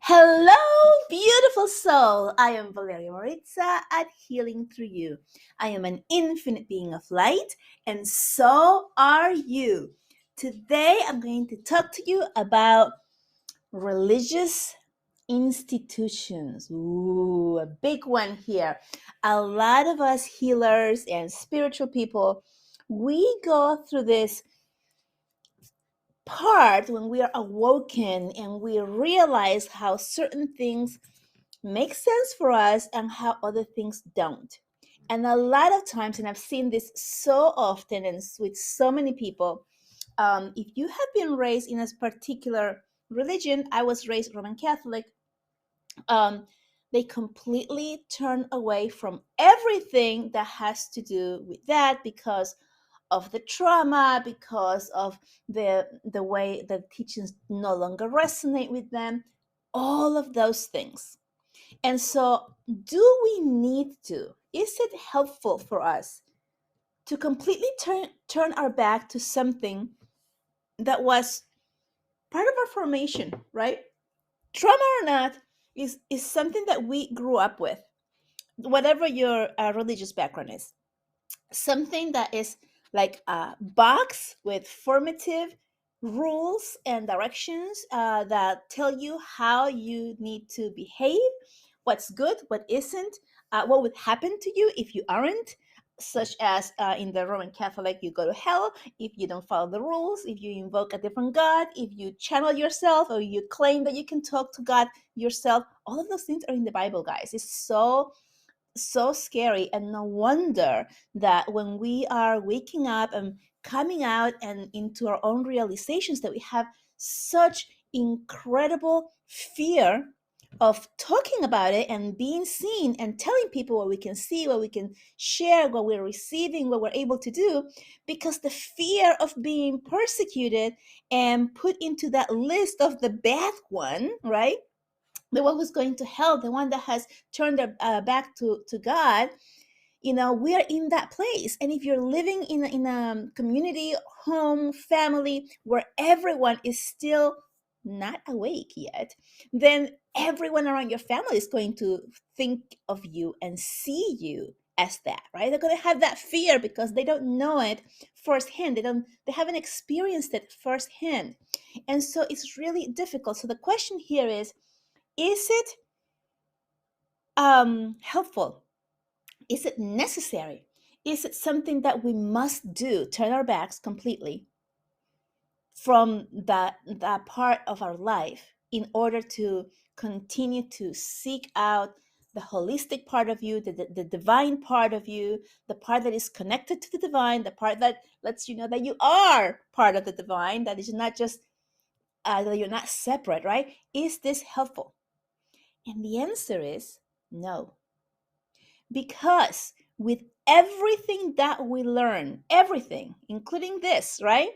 Hello, beautiful soul. I am Valeria Moritza at Healing Through You. I am an infinite being of light, and so are you. Today, I'm going to talk to you about religious institutions. Ooh, a big one here. A lot of us healers and spiritual people, we go through this part when we are awoken and we realize how certain things make sense for us and how other things don't. And a lot of times, and I've seen this so often and with so many people, if you have been raised in a particular religion, I was raised Roman Catholic, um, they completely turn away from everything that has to do with that because of the trauma, because of the way the teachings no longer resonate with them, all of those things. And so, do we need to? Is it helpful for us to completely turn our back to something that was part of our formation, right? Trauma or not, is something that we grew up with, whatever your religious background is. Something that is like a box with formative rules and directions that tell you how you need to behave, what's good, what isn't, what would happen to you if you aren't. Such as in the Roman Catholic, you go to hell if you don't follow the rules, if you invoke a different God, if you channel yourself, or you claim that you can talk to God yourself. All of those things are in the Bible, guys. It's so scary, and no wonder that when we are waking up and coming out and into our own realizations, that we have such incredible fear of talking about it and being seen and telling people what we can see, what we can share, what we're receiving, what we're able to do, because the fear of being persecuted and put into that list of the bad one, right? The one who's going to hell, the one that has turned their back to God. We are in that place. And if you're living in a community, home, family where everyone is still not awake yet, then everyone around your family is going to think of you and see you as that, right? They're going to have that fear because they don't know it firsthand. They haven't experienced it firsthand. And so it's really difficult. So the question here is it helpful? Is it necessary? Is it something that we must do, turn our backs completely from that part of our life in order to continue to seek out the holistic part of you, the divine part of you, the part that is connected to the divine, the part that lets you know that you are part of the divine, that is not just that you're not separate, right? Is this helpful? And the answer is no. Because with everything that we learn, everything, including this, right?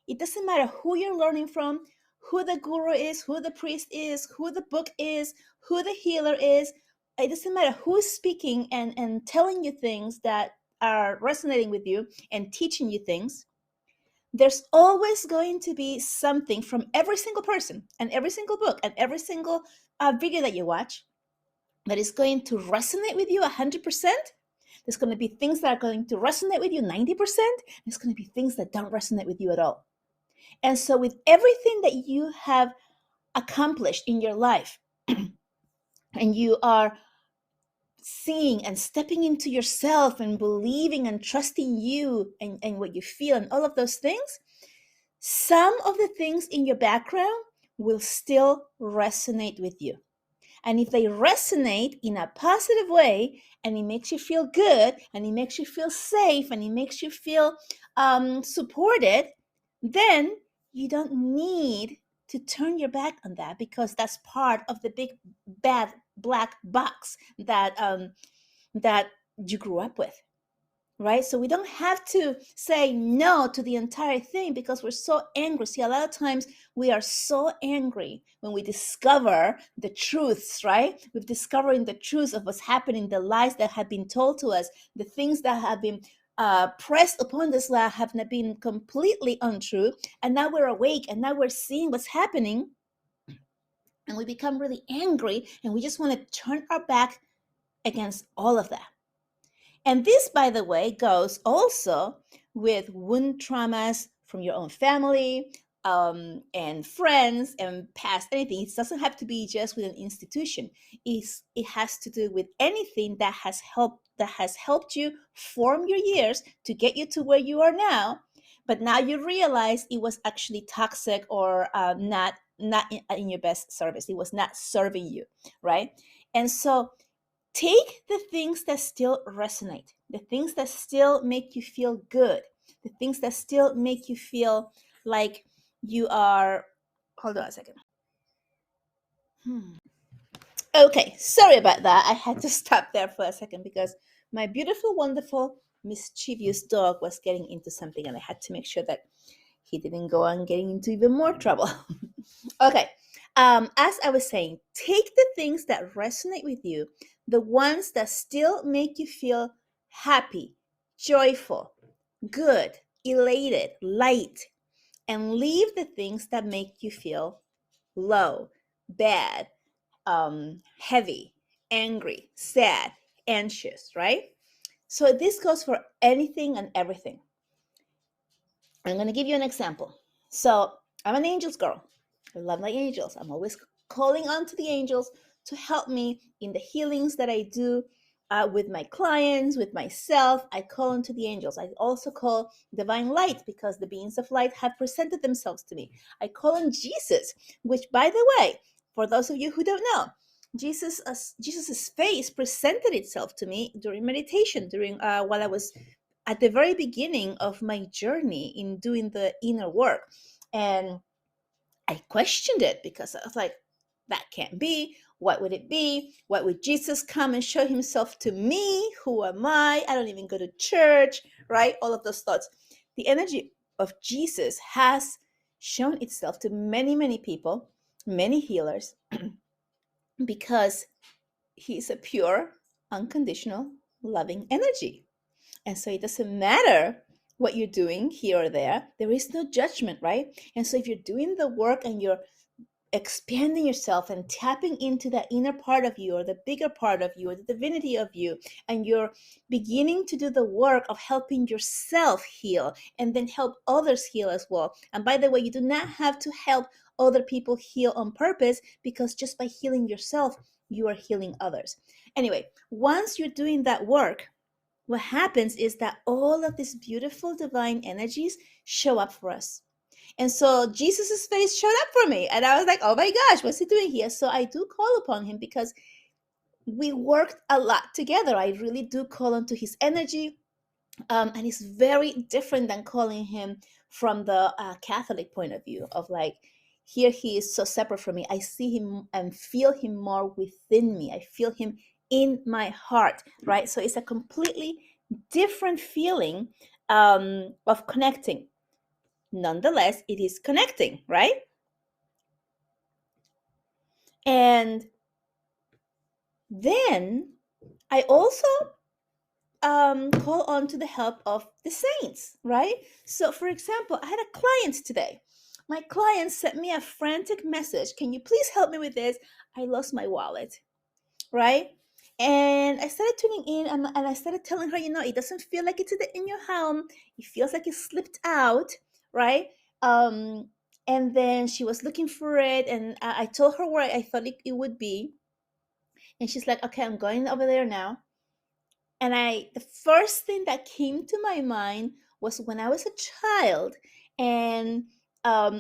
It doesn't matter who you're learning from, who the guru is, who the priest is, who the book is, who the healer is. It doesn't matter who's speaking and telling you things that are resonating with you and teaching you things. There's always going to be something from every single person and every single book and every single video that you watch that is going to resonate with you 100%. There's going to be things that are going to resonate with you 90%. There's going to be things that don't resonate with you at all. And so, with everything that you have accomplished in your life, and you are seeing and stepping into yourself and believing and trusting you and what you feel and all of those things, some of the things in your background will still resonate with you. And if they resonate in a positive way and it makes you feel good and it makes you feel safe and it makes you feel supported, then you don't need to turn your back on that, because that's part of the big bad black box that you grew up with, right? So we don't have to say no to the entire thing because we're so angry. See, a lot of times we are so angry when we discover the truths, right? We've discovered the truths of what's happening, the lies that have been told to us, the things that have been pressed upon this lie have not been completely untrue. And now we're awake and now we're seeing what's happening. and we become really angry, and we just want to turn our back against all of that. And this, by the way, goes also with wound traumas from your own family, and friends and past anything. It doesn't have to be just with an institution. It has to do with anything that has helped you form your years to get you to where you are now. But now you realize it was actually toxic, or not in your best service. It was not serving you, right? And so take the things that still resonate, the things that still make you feel good, the things that still make you feel like you are. Hold on a second. Okay, sorry about that. I had to stop there for a second because my beautiful, wonderful, mischievous dog was getting into something, and I had to make sure that he didn't go on getting into even more trouble. Okay. As I was saying, take the things that resonate with you, the ones that still make you feel happy, joyful, good, elated, light, and leave the things that make you feel low, bad, heavy, angry, sad, anxious, right? So this goes for anything and everything. I'm going to give you an example. So I'm an angels girl. I love my angels. I'm always calling on to the angels to help me in the healings that I do, with my clients, with myself. I call on to the angels. I also call divine light because the beings of light have presented themselves to me. I call on Jesus, which, by the way, for those of you who don't know, Jesus's face presented itself to me during meditation, during while I was at the very beginning of my journey in doing the inner work. And I questioned it because I was like, that can't be. What would it be? What would Jesus come and show himself to me? Who am I? I don't even go to church, right? All of those thoughts. The energy of Jesus has shown itself to many, many people, many healers, because he's a pure, unconditional, loving energy. And so it doesn't matter what you're doing here or there. There is no judgment, right? And so if you're doing the work and you're expanding yourself and tapping into that inner part of you, or the bigger part of you, or the divinity of you, and you're beginning to do the work of helping yourself heal and then help others heal as well. And by the way, you do not have to help other people heal on purpose, because just by healing yourself, you are healing others. Anyway, once you're doing that work, what happens is that all of these beautiful divine energies show up for us. And so Jesus's face showed up for me. And I was like, oh my gosh, what's he doing here? So I do call upon him because we worked a lot together. I really do call onto his energy. And it's very different than calling him from the Catholic point of view of like, here he is so separate from me. I see him and feel him more within me. I feel him in my heart, right? So it's a completely different feeling, of connecting. Nonetheless, it is connecting, right? And then I also call on to the help of the saints, right? So, for example, I had a client today. My client sent me a frantic message. Can you please help me with this? I lost my wallet, right? And I started tuning in, and I started telling her, it doesn't feel like it's in your home. It feels like it slipped out, right? Um, and then she was looking for it, and I told her where I thought it would be. And she's like, okay, I'm going over there now. And the first thing that came to my mind was when I was a child and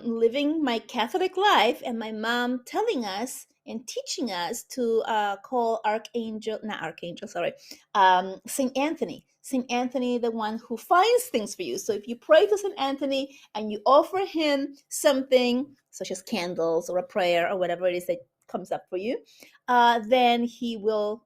living my Catholic life, and my mom telling us and teaching us to call Saint Anthony. Saint Anthony, the one who finds things for you. So if you pray to Saint Anthony and you offer him something, such as candles or a prayer or whatever it is that comes up for you, then he will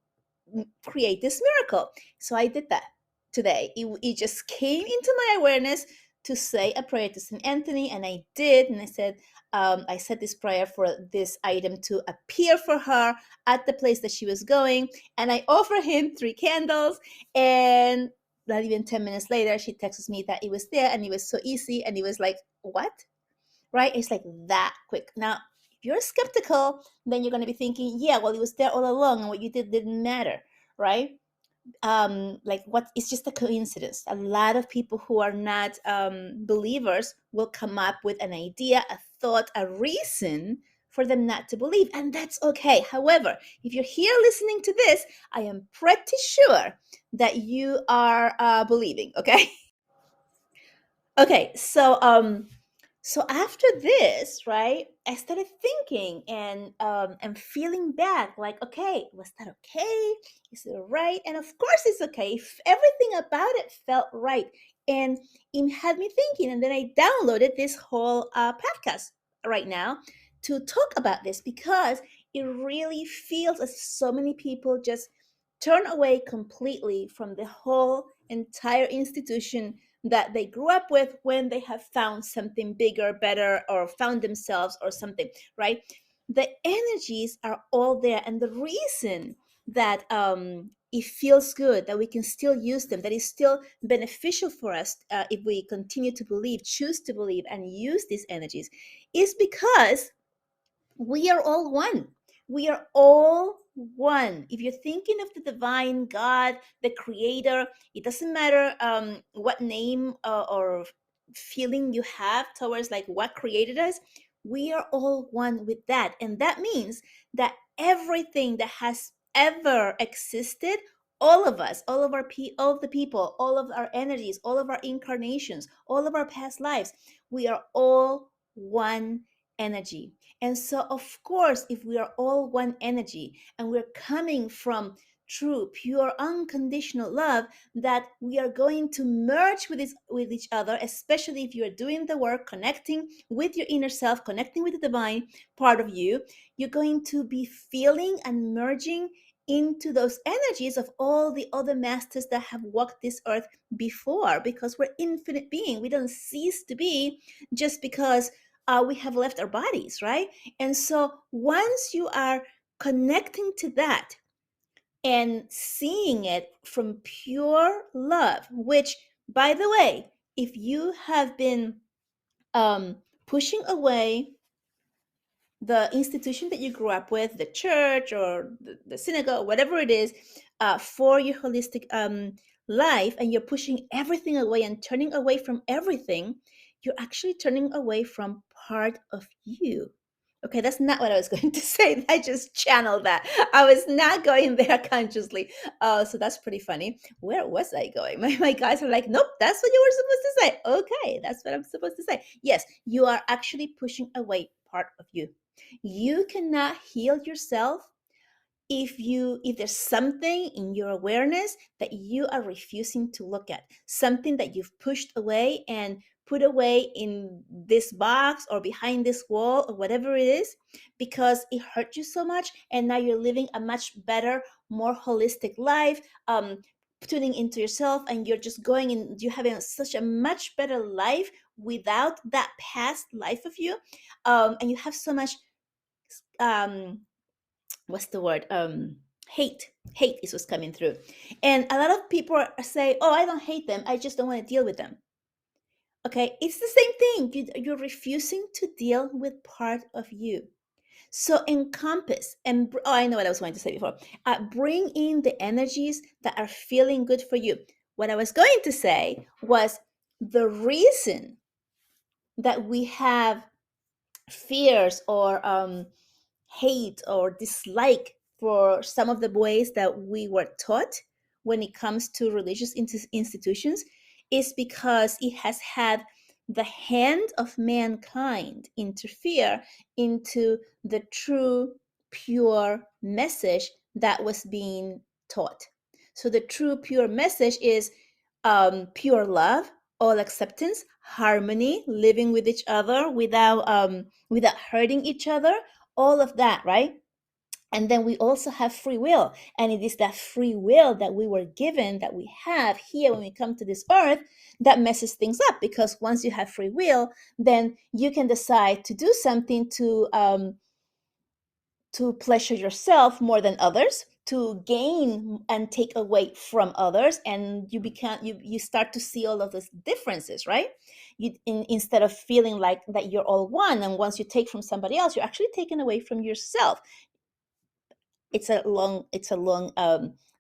create this miracle. So I did that today. It just came into my awareness to say a prayer to St. Anthony, and I did. And I said this prayer for this item to appear for her at the place that she was going. And I offer him 3 candles. And not even 10 minutes later, she texts me that it was there, and it was so easy. And it was like, what? Right? It's like that quick. Now, If you're skeptical, then you're going to be thinking, yeah, well, it was there all along and what you did didn't matter, right? Like what, it's just a coincidence. A lot of people who are not believers will come up with an idea, a thought, a reason for them not to believe, and that's okay. However, if you're here listening to this, I am pretty sure that you are believing. Okay. Okay, so after this, right, I started thinking and feeling back, like, okay, was that okay? Is it right? And of course, it's okay. Everything about it felt right, and it had me thinking. And then I downloaded this whole podcast right now to talk about this because it really feels as so many people just turn away completely from the whole entire institution that they grew up with when they have found something bigger, better, or found themselves or something, right? The energies are all there. And the reason that it feels good, that we can still use them, that is still beneficial for us if we continue to believe, choose to believe, and use these energies, is because we are all one. We are all one. If you're thinking of the divine God, the creator, it doesn't matter what name or feeling you have towards like what created us. We are all one with that. And that means that everything that has ever existed, all of us, all of the people, all of our energies, all of our incarnations, all of our past lives, we are all one energy. And so, of course, if we are all one energy and we're coming from true, pure, unconditional love, that we are going to merge with each other, especially if you are doing the work, connecting with your inner self, connecting with the divine part of you, you're going to be feeling and merging into those energies of all the other masters that have walked this earth before, because we're infinite being. We don't cease to be just because we have left our bodies, right? And so once you are connecting to that and seeing it from pure love, which, by the way, if you have been um, pushing away the institution that you grew up with, the church or the synagogue, whatever it is, for your holistic life, and you're pushing everything away and turning away from everything, you're actually turning away from part of you. Okay, that's not what I was going to say. I just channeled that. I was not going there consciously. So that's pretty funny. Where was I going? My guys are like, nope, that's what you were supposed to say. Okay, that's what I'm supposed to say. Yes, you are actually pushing away part of you. You cannot heal yourself if there's something in your awareness that you are refusing to look at, something that you've pushed away and put away in this box or behind this wall or whatever it is, because it hurt you so much, and now you're living a much better, more holistic life, tuning into yourself, and you're just going in, you're having such a much better life without that past life of you, and you have so much um what's the word, hate is what's coming through. And a lot of people say, oh, I don't hate them, I just don't want to deal with them. Okay, it's the same thing. You're refusing to deal with part of you. So encompass and oh, I know what I was going to say before. Bring in the energies that are feeling good for you. What I was going to say was the reason that we have fears or hate or dislike for some of the ways that we were taught when it comes to religious institutions is because it has had the hand of mankind interfere into the true, pure message that was being taught. So the true, pure message is pure love, all acceptance, harmony, living with each other without hurting each other, all of that, right? And then we also have free will, and it is that free will that we were given, that we have here when we come to this earth, that messes things up, because once you have free will, then you can decide to do something to pleasure yourself more than others, to gain and take away from others, and you start to see all of those differences, right? Instead of feeling like that you're all one, and once you take from somebody else, you're actually taking away from yourself. It's a long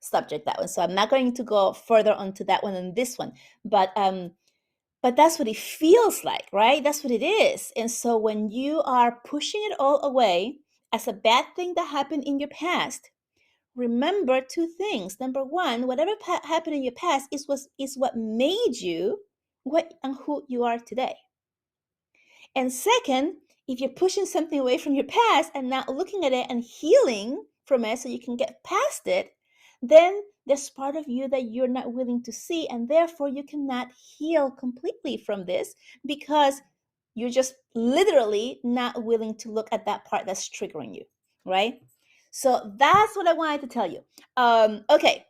subject, that one, so I'm not going to go further onto that one and this one. But that's what it feels like, right? That's what it is. And so when you are pushing it all away as a bad thing that happened in your past, remember two things. Number one, whatever happened in your past is what made you what and who you are today. And second, if you're pushing something away from your past and not looking at it and healing from it so you can get past it, then there's part of you that you're not willing to see, and therefore you cannot heal completely from this because you're just literally not willing to look at that part that's triggering you, right? So that's what I wanted to tell you. Okay,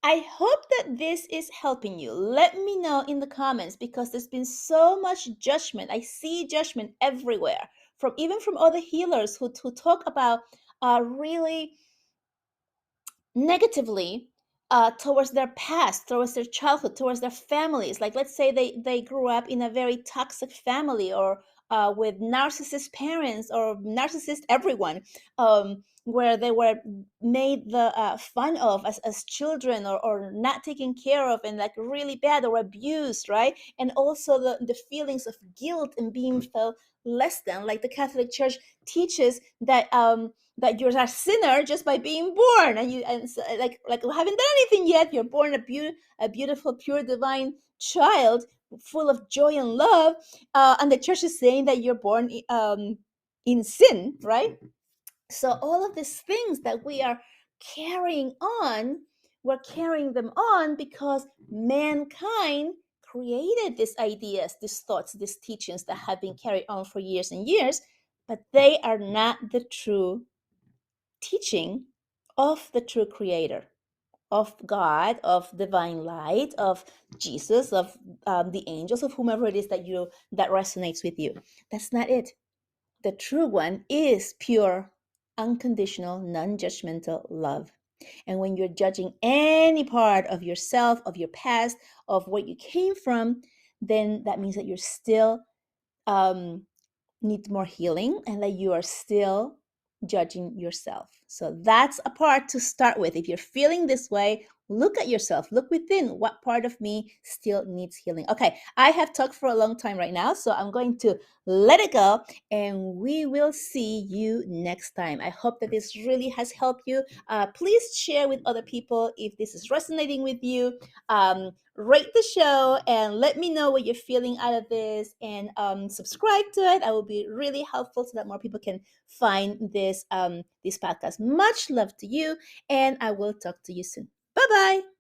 I hope that this is helping you. Let me know in the comments, because there's been so much judgment. I see judgment everywhere, from even from other healers who talk about really negatively towards their past, towards their childhood, towards their families. Like, let's say they grew up in a very toxic family, or with narcissist parents, or narcissist everyone, where they were made the fun of as children, or not taken care of, and like really bad, or abused, right? And also the feelings of guilt and being felt less than. Like the Catholic Church teaches that you're a sinner just by being born, and so, like you haven't done anything yet. You're born a beautiful, pure, divine child, full of joy and love, and the church is saying that you're born in sin, right? So all of these things that we are carrying on, we're carrying them on because mankind created these ideas, these thoughts, these teachings that have been carried on for years and years, but they are not the true teaching of the true creator, of God, of divine light, of Jesus, of the angels, of whomever it is that resonates with you. That's not it. The true one is pure, unconditional, non-judgmental love. And when you're judging any part of yourself, of your past, of where you came from, then that means that you're still need more healing, and that you are still judging yourself. So that's a part to start with. If you're feeling this way, look at yourself, look within. What part of me still needs healing? Okay, I have talked for a long time right now, so I'm going to let it go, and we will see you next time. I hope that this really has helped you. Please share with other people if this is resonating with you. Rate the show and let me know what you're feeling out of this, and subscribe to it. I will be really helpful so that more people can find this podcast. Much love to you, and I will talk to you soon. Bye bye.